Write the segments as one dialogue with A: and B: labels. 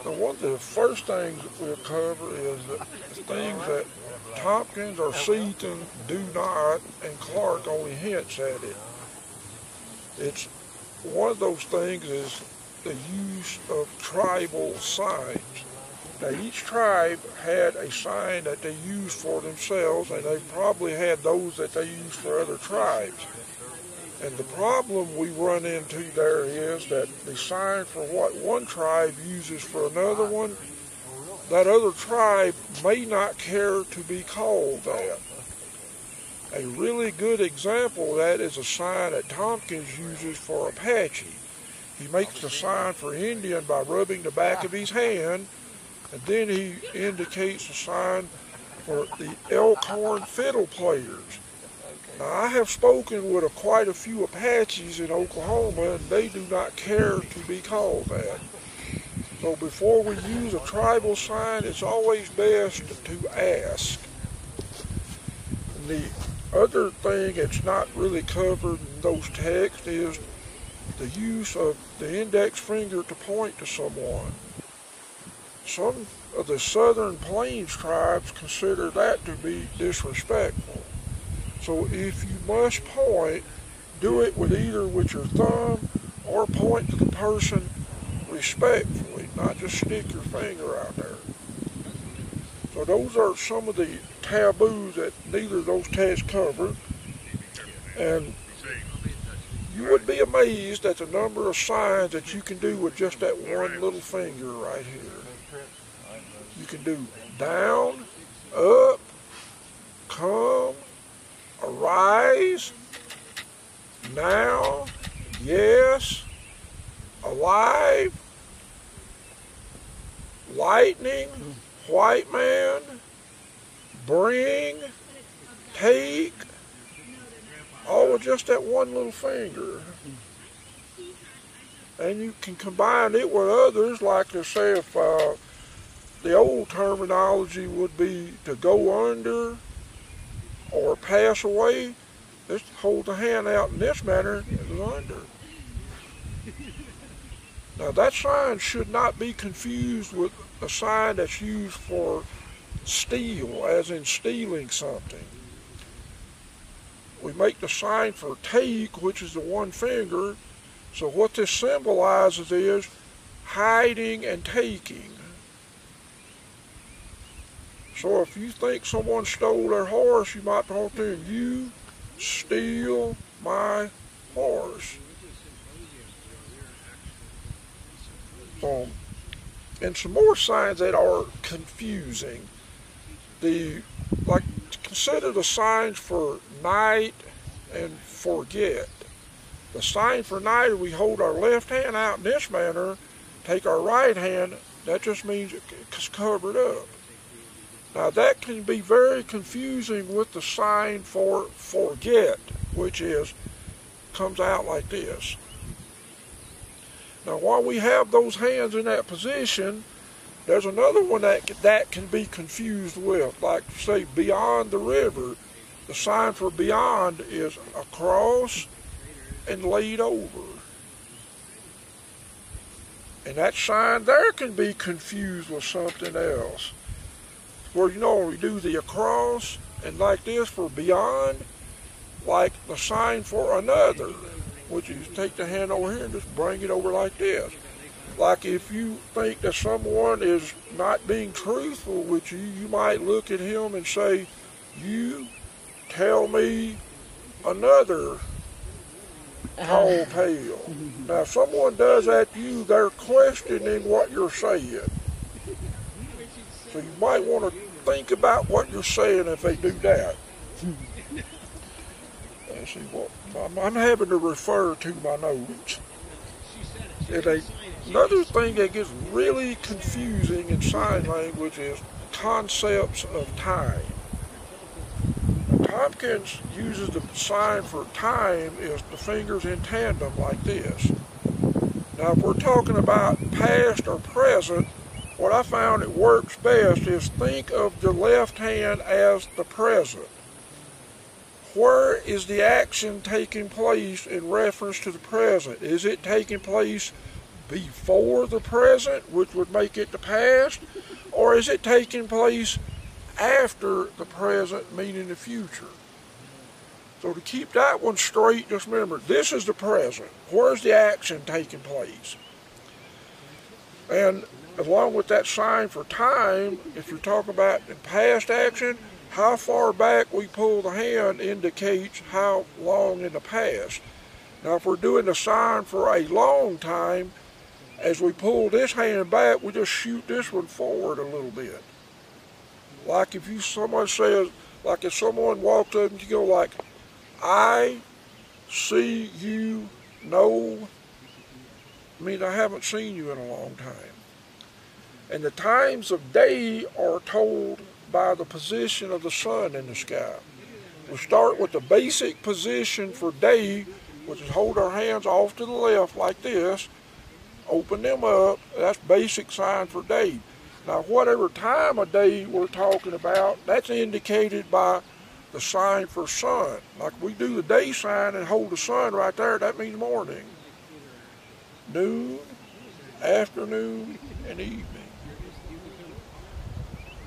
A: So one of the first things we'll cover is the things that Tompkins or Seaton do not, and Clark only hints at it. It's one of those things is the use of tribal signs. Now each tribe had a sign that they used for themselves, and they probably had those that they used for other tribes. And the problem we run into there is that the sign for what one tribe uses for another one, that other tribe may not care to be called that. A really good example of that is a sign that Tompkins uses for Apache. He makes the sign for Indian by rubbing the back of his hand, and then he indicates a sign for the Elkhorn fiddle players. Now, I have spoken with quite a few Apaches in Oklahoma, and they do not care to be called that. So before we use a tribal sign, it's always best to ask. And the other thing that's not really covered in those texts is the use of the index finger to point to someone. Some of the southern plains tribes consider that to be disrespectful. So if you must point, do it with either with your thumb or point to the person respectfully, not just stick your finger out there. So those are some of the taboos that neither of those texts cover. And you would be amazed at the number of signs that you can do with just that one little finger right here. You can do down, up, come, arise, now, yes, alive, lightning, white man, bring, take, all with just that one little finger. And you can combine it with others, like to say if the old terminology would be to go under or pass away. Just hold the hand out in this manner and under. Now that sign should not be confused with a sign that's used for steal, as in stealing something. We make the sign for take, which is the one finger. So what this symbolizes is hiding and taking. So if you think someone stole their horse, you might talk to them, you steal my horse. And some more signs that are confusing. Consider the signs for night and forget. The sign for night, we hold our left hand out in this manner, take our right hand, that just means it's covered up. Now that can be very confusing with the sign for forget, which comes out like this. Now while we have those hands in that position, there's another one that can be confused with, like say beyond the river. The sign for beyond is across and laid over. And that sign there can be confused with something else. Where we do the across and like this for beyond, like the sign for another, which is take the hand over here and just bring it over like this. Like if you think that someone is not being truthful with you, you might look at him and say, you tell me another tall tale. Now if someone does that to you, they're questioning what you're saying. So you might want to think about what you're saying if they do that. Let's see, I'm having to refer to my notes. And another thing that gets really confusing in sign language is concepts of time. Tompkins uses the sign for time is the fingers in tandem like this. Now if we're talking about past or present, what I found it works best is think of the left hand as the present. Where is the action taking place in reference to the present? Is it taking place before the present, which would make it the past, or is it taking place after the present, meaning the future? So to keep that one straight, just remember, this is the present. Where's the action taking place? And along with that sign for time, if you're talking about in past action, how far back we pull the hand indicates how long in the past. Now if we're doing the sign for a long time, as we pull this hand back, we just shoot this one forward a little bit. Like if someone says, like if someone walks up and you go like, I see you, know, means I haven't seen you in a long time. And the times of day are told by the position of the sun in the sky. We start with the basic position for day, which is hold our hands off to the left like this, open them up, that's basic sign for day. Now whatever time of day we're talking about, that's indicated by the sign for sun. Like we do the day sign and hold the sun right there, that means morning. Noon, afternoon, and evening.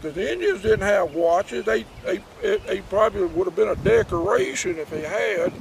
A: Because the Indians didn't have watches, they probably would have been a decoration if they had.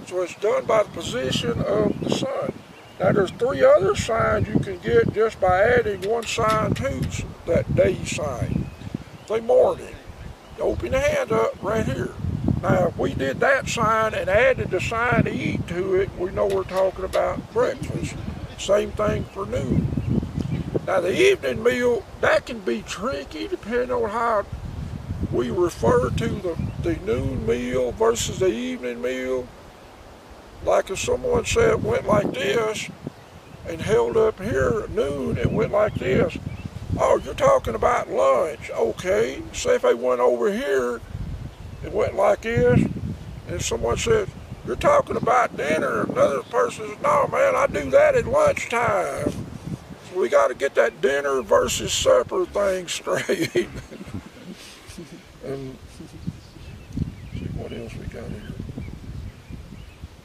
A: So it's done by the position of the sun. Now there's 3 other signs you can get just by adding one sign to that day sign. Say morning. Open the hand up right here. Now if we did that sign and added the sign to eat to it, we know we're talking about breakfast. Same thing for noon. Now the evening meal, that can be tricky depending on how we refer to the noon meal versus the evening meal. Like if someone said went like this and held up here at noon and went like this, oh, you're talking about lunch. Okay, say if they went over here and went like this, and someone said, you're talking about dinner, another person says, no man, I do that at lunchtime. So we got to get that dinner versus supper thing straight. And see what else we got here.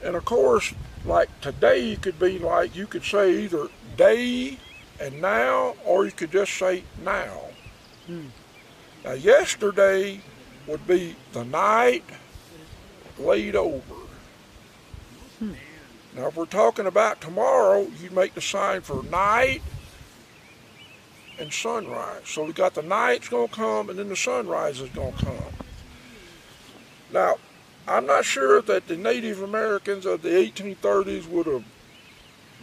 A: And of course, like today could be like, you could say either day and now, or you could just say now. Now yesterday would be the night laid over. Now if we're talking about tomorrow, you make the sign for night and sunrise. So we got the night's gonna come and then the sunrise is gonna come. Now, I'm not sure that the Native Americans of the 1830s would have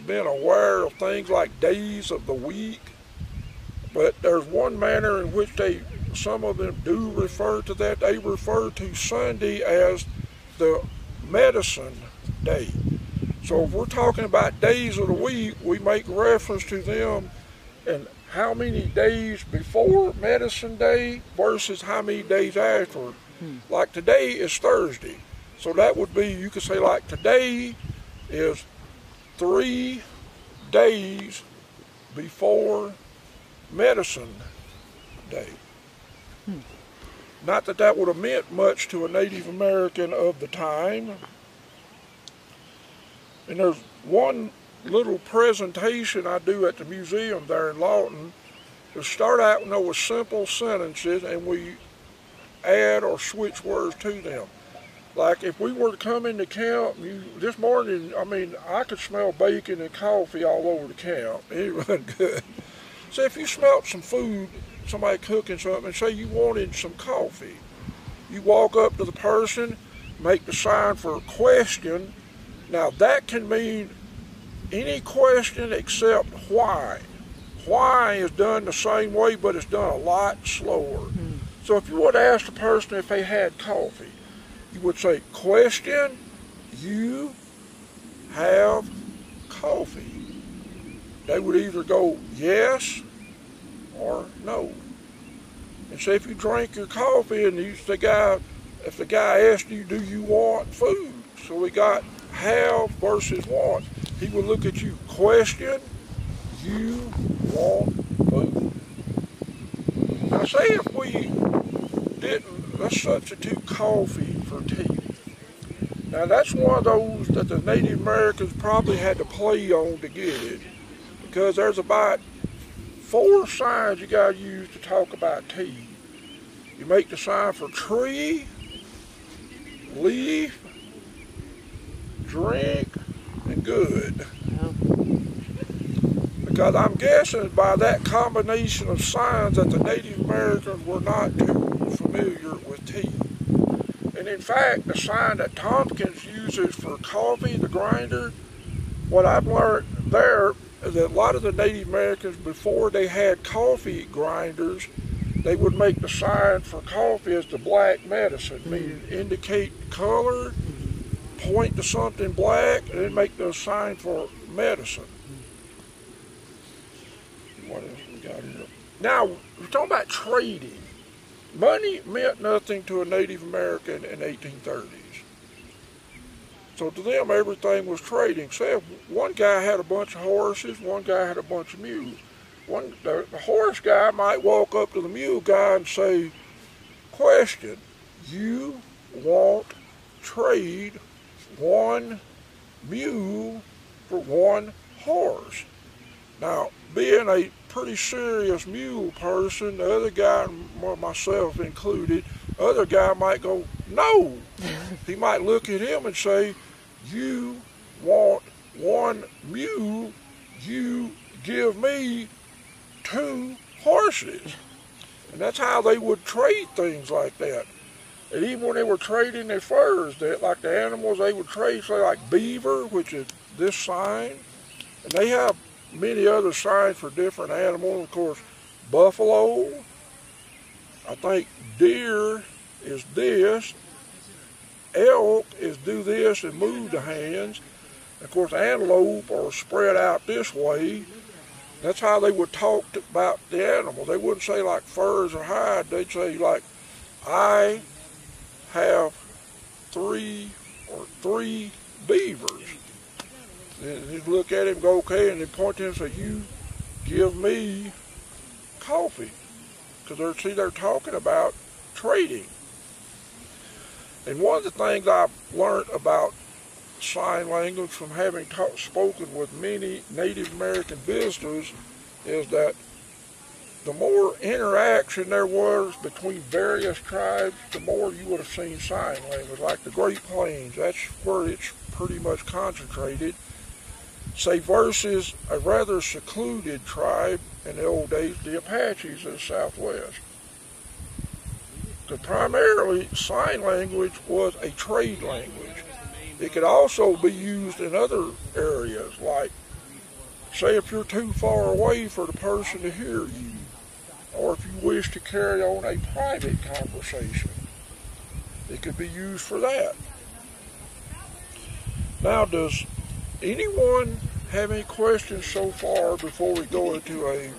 A: been aware of things like days of the week, but there's one manner in which some of them do refer to that. They refer to Sunday as the medicine day. So if we're talking about days of the week, we make reference to them and how many days before medicine day versus how many days after. Like today is Thursday. So that would be, you could say like today is 3 days before medicine day. Not that that would have meant much to a Native American of the time. And there's one little presentation I do at the museum there in Lawton. To start out with simple sentences and we add or switch words to them. Like if we were to come into camp, this morning, I mean, I could smell bacon and coffee all over the camp. It wasn't good. So if you smelled some food, somebody cooking something, and say you wanted some coffee, you walk up to the person, make the sign for a question. Now that can mean any question except why. Why is done the same way, but it's done a lot slower. So if you would ask the person if they had coffee, you would say, question, you have coffee. They would either go yes or no. And say if you drank your coffee and if the guy asked you, do you want food? So we got have versus want. He would look at you, question, you want food. Now say if we let's substitute coffee for tea. Now that's one of those that the Native Americans probably had to play on to get it, because there's about 4 signs you gotta use to talk about tea. You make the sign for tree, leaf, drink, and good. Because I'm guessing by that combination of signs that the Native Americans were not too familiar with tea. And in fact, the sign that Tompkins uses for coffee, the grinder, what I've learned there is that a lot of the Native Americans, before they had coffee grinders, they would make the sign for coffee as the black medicine, meaning indicate color, point to something black, and then make the sign for medicine. What else we got here? Now, we're talking about trading. Money meant nothing to a Native American in the 1830s. So to them, everything was trading. Say if one guy had a bunch of horses, one guy had a bunch of mules. The horse guy might walk up to the mule guy and say, question, you won't trade 1 mule for 1 horse. Now, being a pretty serious mule person, the other guy, myself included, other guy might go, no. He might look at him and say, you want 1 mule, you give me 2 horses. And that's how they would trade things like that. And even when they were trading their furs, like the animals, they would trade, say like beaver, which is this sign, and they have many other signs for different animals. Of course, buffalo, I think deer is this, elk is do this and move the hands. Of course, antelope are spread out this way. That's how they would talk about the animals. They wouldn't say like furs or hide. They'd say like, I have 3 beavers. And he'd look at him and go, okay, and they'd point to him and say, you give me coffee. Because they're talking about trading. And one of the things I've learned about sign language from having spoken with many Native American visitors is that the more interaction there was between various tribes, the more you would have seen sign language. Like the Great Plains, that's where it's pretty much concentrated. Say versus a rather secluded tribe in the old days, the Apaches in the Southwest. Because primarily sign language was a trade language. It could also be used in other areas, like say if you're too far away for the person to hear you, or if you wish to carry on a private conversation. It could be used for that. Now, does anyone have any questions so far before we go into a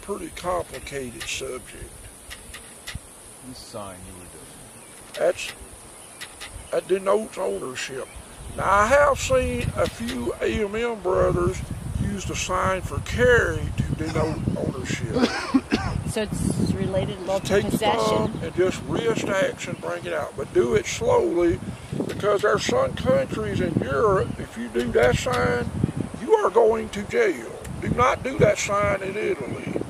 A: pretty complicated subject?
B: This sign you were doing.
A: That denotes ownership. Now, I have seen a few AMM brothers use the sign for carry to denote ownership.
C: So it's related to
A: Take
C: possession.
A: the thumb and just wrist action, bring it out. But do it slowly, because there are some countries in Europe, if you do that sign, you are going to jail. Do not do that sign in Italy,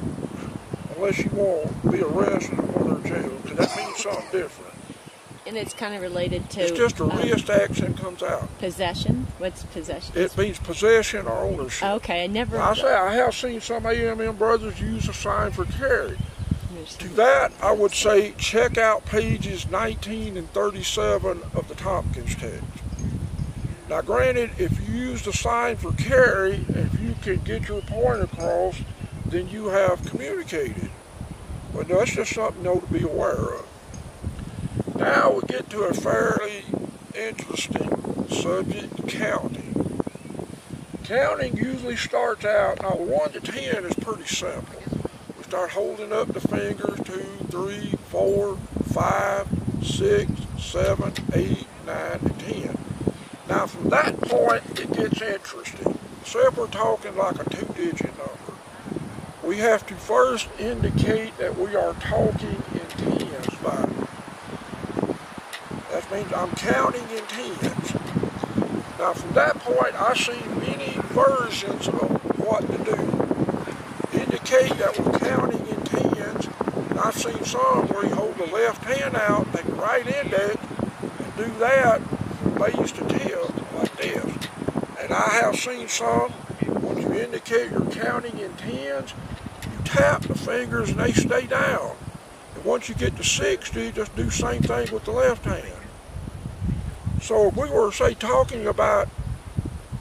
A: unless you want to be arrested or their jail, because that means something different.
C: And it's kind of related to...
A: It's just a wrist action comes out.
C: Possession? What's possession?
A: It means possession or ownership.
C: Okay, I never...
A: I have seen some AMM brothers use a sign for carry. To that, I would say check out pages 19 and 37 of the Tompkins text. Now granted, if you use the sign for carry, if you can get your point across, then you have communicated. But that's just something to be aware of. Now we get to a fairly interesting subject, counting. Counting usually starts out, now 1 to 10 is pretty simple. We start holding up the fingers, 2, 3, 4, 5, 6, 7, 8, 9, and 10. Now from that point, it gets interesting. So if we're talking like a 2-digit number, we have to first indicate that we are talking in tens by. That's means I'm counting in tens. Now from that point, I see many versions of what to do. Indicate that we're counting in tens. And I've seen some where you hold the left hand out, take the right index, and do that from base to tip like this. And I have seen some, when you indicate you're counting in tens, you tap the fingers and they stay down. And once you get to 60, just do the same thing with the left hand. So if we were, say, talking about,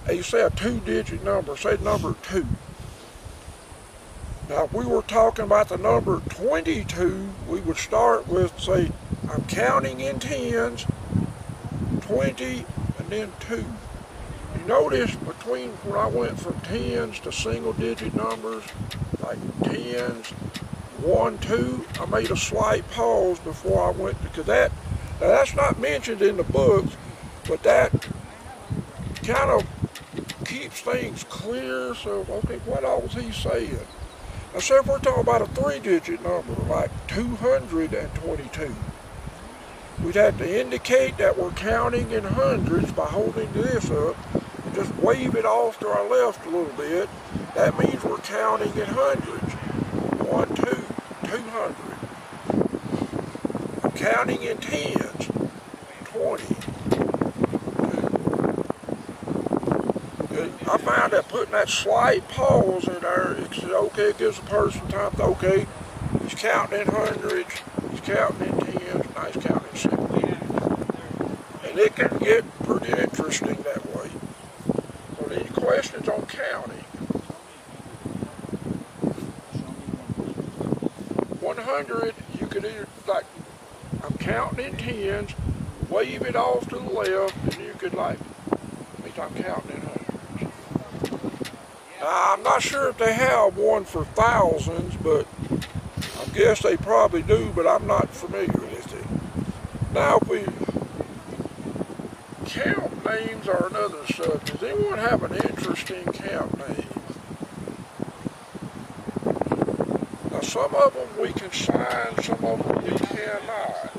A: say, a two-digit number, say number 2. Now if we were talking about the number 22, we would start with, say, I'm counting in tens, 20, and then 2. You notice between when I went from tens to single-digit numbers, like tens, 1, 2, I made a slight pause before I went, because that's not mentioned in the books, but that kind of keeps things clear. So, okay, what all was he saying? Now, say if we're talking about a 3-digit number, like 222, we'd have to indicate that we're counting in hundreds by holding this up, and just wave it off to our left a little bit. That means we're counting in hundreds. 1, 2, 200. I'm counting in tens. 20. I found that putting that slight pause in there, okay, it gives the person time to, okay, he's counting in hundreds, he's counting in tens, now he's counting in single. And it can get pretty interesting that way. So any questions on counting? 100, you could either, like, I'm counting in tens, wave it off to the left, and you could, like, means I'm counting in hundreds. Now, I'm not sure if they have one for thousands, but I guess they probably do, but I'm not familiar with it. Now, if we camp names are another subject. Does anyone have an interesting camp name? Now, some of them we can sign, some of them we cannot.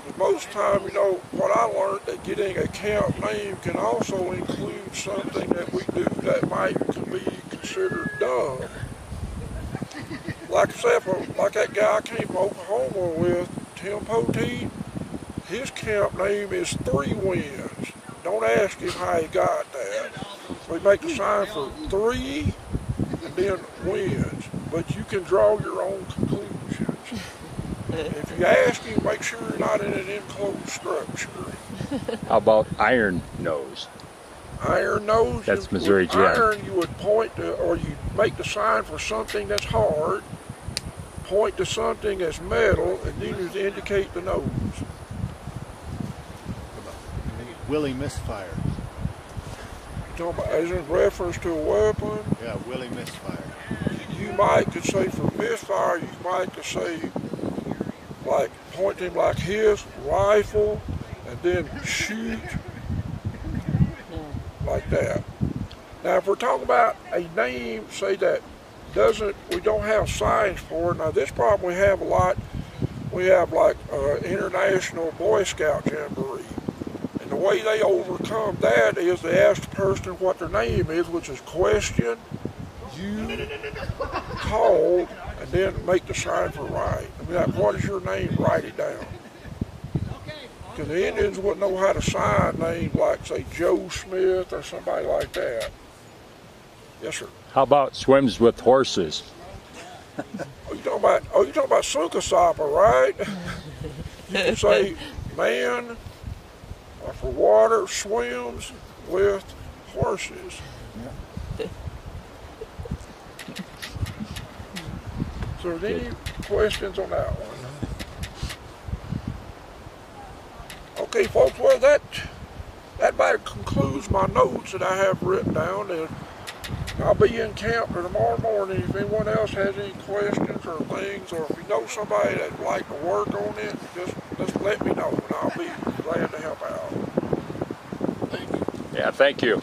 A: But most time, you know, what I learned, that getting a camp name can also include something that we do that might be considered dumb. Like I said, like that guy I came from Oklahoma with, Tim Poteet, his camp name is 3 Winds. Don't ask him how he got that. We make the sign for 3 and then winds, but you can draw your own conclusions. If you ask him, make sure you're not in an enclosed structure.
D: How about iron nose?
A: Iron nose?
D: That's Missouri Jack.
A: Iron, you would point to, or you make the sign for something that's hard, point to something that's metal, and then you indicate the nose.
E: Willie misfire.
A: Talking about, as in reference to a weapon?
E: Yeah, Willie misfire.
A: You might could say for misfire, you might could say, like, point him like his rifle, and then shoot, like that. Now, if we're talking about a name, say that we don't have signs for it. Now, this problem we have a lot. We have like International Boy Scout Jamboree. And the way they overcome that is they ask the person what their name is, which is question, you, called, and then make the sign for right. I mean, like, what is your name? Write it down. Because the Indians wouldn't know how to sign names like, say, Joe Smith or somebody like that. Yes, sir.
D: How about swims with horses?
A: Oh, you talking about Sunkasapa, right? You can say man for water swims with horses. So are there any questions on that one? Okay, folks, well that about concludes my notes that I have written down, and I'll be in camp tomorrow morning. If anyone else has any questions or things, or if you know somebody that'd like to work on it, just let me know, and I'll be glad to help out. Thank you.
D: Yeah, thank you.